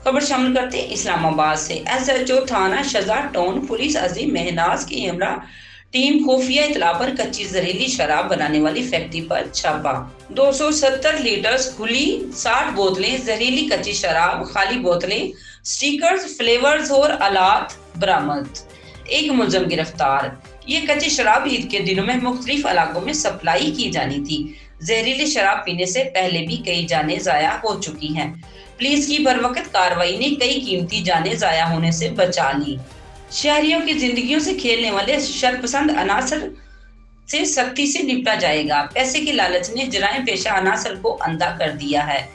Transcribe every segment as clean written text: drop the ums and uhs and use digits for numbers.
खबर शामिल करते हैं इस्लाम आबाद से। SHO थाना शजा टाउन पुलिस अजीम महनाज की हमरा टीम खुफिया इतला पर कच्ची जहरीली शराब बनाने वाली फैक्ट्री पर छापा। 270 लीटर खुली 60 बोतलें जहरीली कच्ची शराब, खाली बोतलें, स्टिकर्स, फ्लेवर्स और आलात बरामद। एक मुलजम गिरफ्तार। ये कच्ची शराब ईद के दिनों में मुख्तलिफ इलाकों में सप्लाई की जानी थी। जहरीली शराब पीने से पहले भी कई जानें जाया हो चुकी हैं। पुलिस की बरवकत कार्रवाई ने कई कीमती जानें जाया होने से बचा ली। शहरियों की जिंदगियों से खेलने वाले शरपसंद अनासर से सख्ती से निपटा जाएगा। पैसे के लालच ने जराइम पेशा अनासर को अंधा कर दिया है।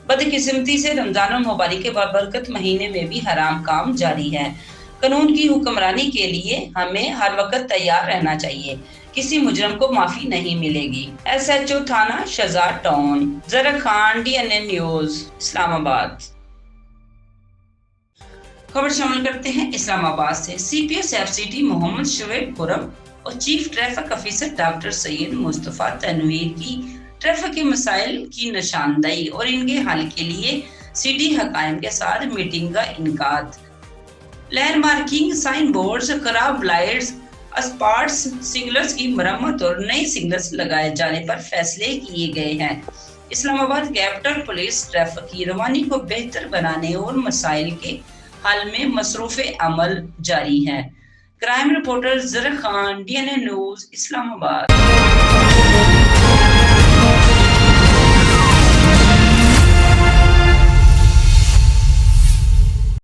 बदकिस्मती से रमजान मुबारक के बरकत महीने में भी हराम काम जारी है। कानून की हुक्मरानी के लिए हमें हर वक्त तैयार रहना चाहिए। किसी मुजरम को माफी नहीं मिलेगी। SHO थाना शजा टाउन। जरा खान, DNN न्यूज, इस्लामाबाद। खबर शामिल करते हैं इस्लामाबाद से। CPS FCT मोहम्मद शुएब खुरम और chief traffic officer doctor Syed Mustafa Tanveer की ट्रैफिक के मसाइल की निशानदेही और इनके हल के लिए सिटी हकाइम के साथ मीटिंग का इनकाद। लैंड मार्किंग, साइन बोर्ड्स, खराब लाइट्स, अस्पार्ट्स, सिग्नल्स की मरम्मत और नए सिग्नल्स लगाए जाने पर फैसले किए गए हैं। इस्लामाबाद कैपिटल पुलिस ट्रैफिक की रवानी को बेहतर बनाने और मसाइल के हल में मसरूफ अमल जारी है। क्राइम रिपोर्टर जरा खान, DNN न्यूज, इस्लामाबाद।